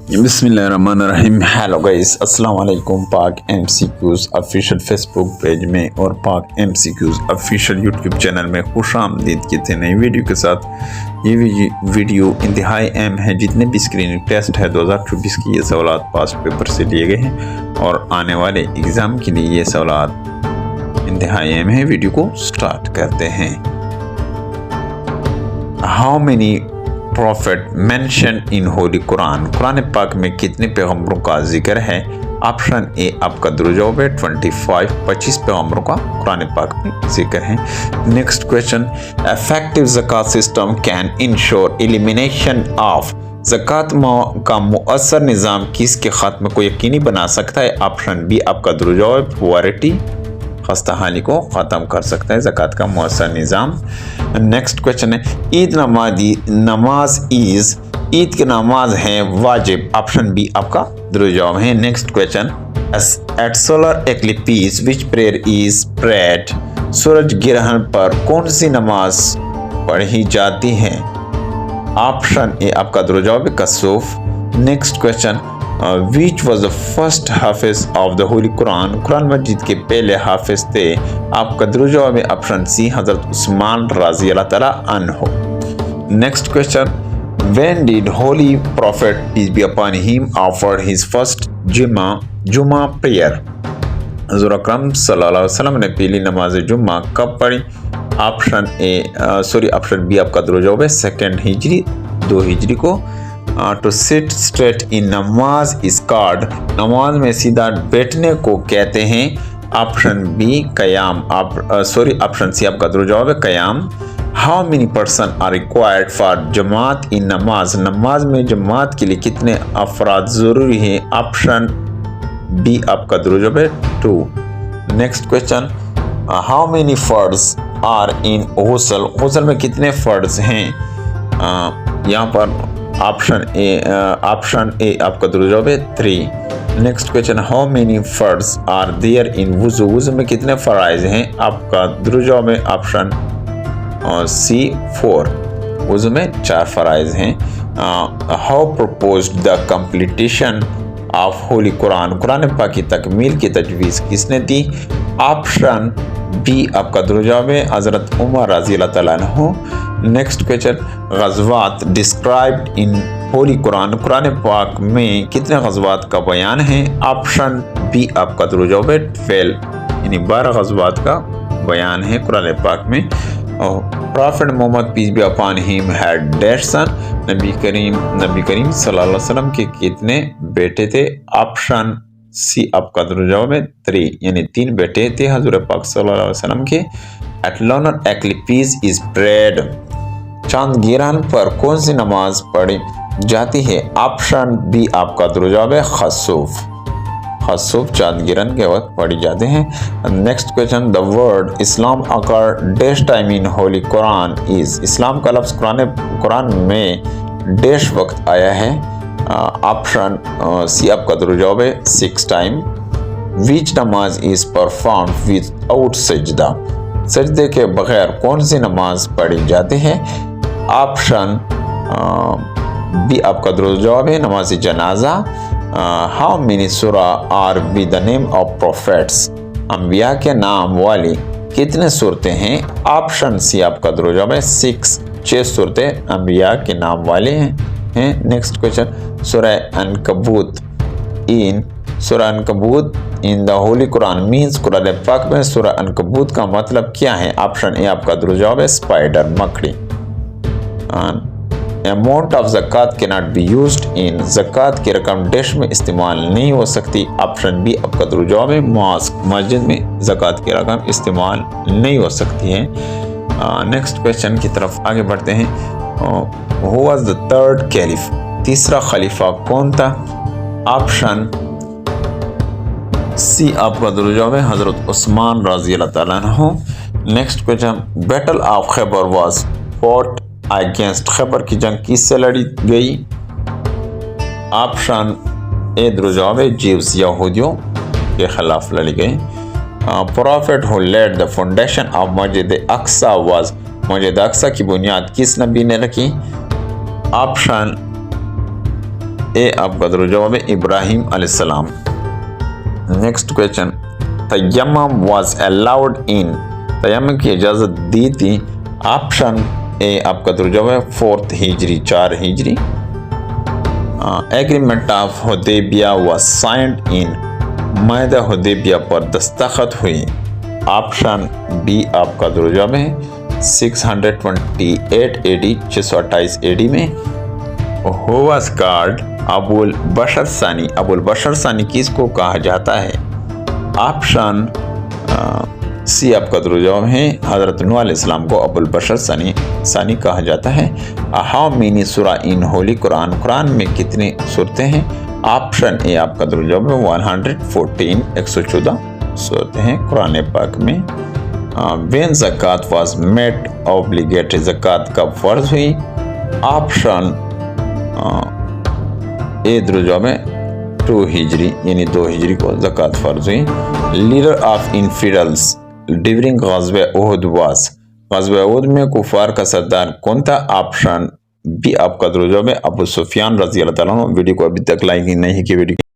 बिस्मिल्लाहिर्रहमानिर्रहीम। Hello guys, अस्सलाम वालेकुम। पाक MCQs ऑफिशियल फेसबुक पेज में और पाक MCQs ऑफिशियल यूट्यूब चैनल में खुशामदीद कहते हैं नई वीडियो के साथ। ये वीडियो इंतहाई अहम है। जितने भी स्क्रीनिंग टेस्ट है 2024 की ये सवालात पास्ट पेपर से लिए गए हैं और आने वाले एग्ज़ाम के लिए ये सवालात इंतहाई अहम है। वीडियो को स्टार्ट करते हैं। How many profit mention in holy Quran, Quran पाक में कितने पैगम्बरों का जिक्र है? ऑप्शन ए आपका दुरुजवाब है 25 पैगम्बरों का कुरान पाक में जिक्र है। Next question, effective zakat system can ensure elimination of, ज़कात का मुअस्सर निज़ाम किसके खात्मे को यकीनी बना सकता है? ऑप्शन बी आपका दुरुजवाब पॉवर्टी, खस्ताहाली को ख़त्म कर सकता है ज़कात का मुअस्सर निज़ाम। नेक्स्ट क्वेश्चन है, ईद नमाज इज़, ईद की नमाज है वाजिब। ऑप्शन बी आपका दुरुजवाब है। Next question, at solar eclipse which prayer is prayed, सूरज ग्रहण पर कौन सी नमाज पढ़ी जाती है? ऑप्शन ए आपका दुरुजवाब है कसूफ। Next question, which was the first hafiz of the holy Quran, Quran मजीद के पहले हाफिज थे? आपका दुरुजवाब है ऑप्शन सी हजरत उस्मान रज़ी अल्लाह तआला अन्हु। Next question, when did holy prophet peace be upon him offered his first जुमा प्रेयर, हुज़ूर अकरम सल्लल्लाहु अलैहि वसल्लम ने पहली नमाज जुम्मा कब पढ़ी? ऑप्शन बी आपका दुरुजवाब है 2 हिजरी, 2 हिजरी को। टू सिट स्ट्रेट इन नमाज इज कॉल्ड, नमाज में सीधा बैठने को कहते हैं? ऑप्शन बी कयाम, ऑप्शन सी आपका दुरुजवाब है कयाम। How many person are required for jamaat in namaz, नमाज में जमात के लिए कितने अफराद ज़रूरी हैं? ऑप्शन बी आपका दुरुजवाब है 2। Next question, how many fards are in ghusl, गुस्ल में कितने फर्ड्स हैं? यहाँ पर ऑप्शन ए आपका दुरुजवाब है 3। Next question, how many fards are there in wuzu, वुज़ू में कितने फ़राइज़ हैं? आपका दुरुजवाब है ऑप्शन सी 4, वुज़ू में 4 फ़राइज़ हैं। How proposed the completion of Holi Quran, Quran पाक की तकमील की तजवीज़ किसने दी? ऑप्शन बी आपका दुरुजवाब है हज़रत उमर रज़ी अल्लाह तआला अन्हु। Next question, ghazwat described in holy Quran, Quran पाक में कितने गज़वात का बयान है? ऑप्शन बी आपका दुरुजवाब है 12, यानी 12 गज़वात का बयान है कुरान पाक में। Prophet Mohammed peace be upon him had dash son, नबी करीम सल्लल्लाहु अलैहि वसल्लम के कितने बेटे थे? ऑप्शन सी आपका दुरुजवाब है 3, यानी 3 बेटे थे हजूर पाक सल्लल्लाहु अलैहि वसल्लम के। At lunar eclipse is prayed, चांद गिरहन पर कौन सी नमाज पढ़ी जाती है? ऑप्शन बी आपका दुरुजवाब है खसूफ, खसूफ चांद गिरहन के वक्त पढ़ी जाते हैं। Next question, the word Islam occur dash time in holy Quran is, Islam का लफ्ज़ कुरान में डैश वक्त आया है? ऑप्शन सी आपका दुरुजवाब है 6 टाइम। विच नमाज इज परफॉर्म विदाउट सजदा, सजदे के बगैर कौन सी नमाज पढ़ी जाती है? ऑप्शन बी आपका दुरुजवाब है नमाज जनाजा। हाउ मेनी सूरा R be the name of prophets, अंबिया के नाम वाली कितने सूरतें हैं? ऑप्शन सी आपका दुरुजवाब है 6 सूरतें अंबिया के नाम वाले हैं। Next question, surah Ankabut in the holy Quran means, Quran पाक में सूरह अनकबूत का मतलब क्या है? ऑप्शन ए आपका दुरुजवाब है स्पाइडर, मकड़ी। Amount of zakat can not be used in, ज़कात की रकम डैश में इस्तेमाल नहीं हो सकती? ऑप्शन बी आपका दुरुजवाब है मॉस्क, मस्जिद में ज़कात की रकम इस्तेमाल नहीं हो सकती है। नेक्स्ट क्वेश्चन की तरफ आगे बढ़ते हैं। Who was the third caliph, तीसरा खलीफा कौन था? ऑप्शन सी आपका दुरुजवाब है हजरत उस्मान रज़ी अल्लाह तआला अन्हु। Next question, battle of Khyber was fought against, Khyber की जंग किससे लड़ी गई? ऑप्शन ए दुरुजवाब है जीव्स, यहूदियों के खिलाफ लड़ी गई। Prophet who laid the foundation of Masjid Aqsa was, मस्जिद अक्सा की बुनियाद किस नबी ने रखी? ऑप्शन ए आपका दुरुस्त जवाब है इब्राहिम अलैहिस्सलाम। Next question, tayammum was allowed in, तयम्मुम की इजाज़त दी थी। ऑप्शन ए आपका दुरुस्त जवाब है 4th Hijri, 4 Hijri. Agreement of Hudaibiya was signed in, माहिदा हुदैबिया पर दस्तखत हुई। ऑप्शन बी आपका दुरुस्त जवाब है 628 AD, 628 AD में। हु वाज कॉल्ड अबुल बशर सानी, अबुल बशर सानी किसको कहा जाता है? ऑप्शन सी आपका दुरुस्त जवाब है हज़रत नूह अलैहिस्सलाम को अबुल बशर सानी कहा जाता है। हाउ मेनी सूरा इन होली कुरान, कुरान में कितनी सूरतें हैं? ऑप्शन ए आपका दुरुस्त जवाब है 114, 114 सूरतें हैं कुरान पाक में। व्हेन ज़कात वाज मेड ऑब्लिगेटरी, ज़कात कब फर्ज हुई? ऑप्शन ए दुरुस्त जवाब है 2 हिजरी, यानी 2 हिजरी को ज़कात फर्ज हुई। लीडर ऑफ इन्फिडल्स ड्यूरिंग ग़ज़वे उहद वाज, ग़ज़वे उहद में कुफार का सरदार कौन था? ऑप्शन बी आपका दुरुस्त जवाब है अबू सुफियान रज़ी अल्लाह तआला अन्हु। वीडियो को अभी तक लाइक नहीं की, वीडियो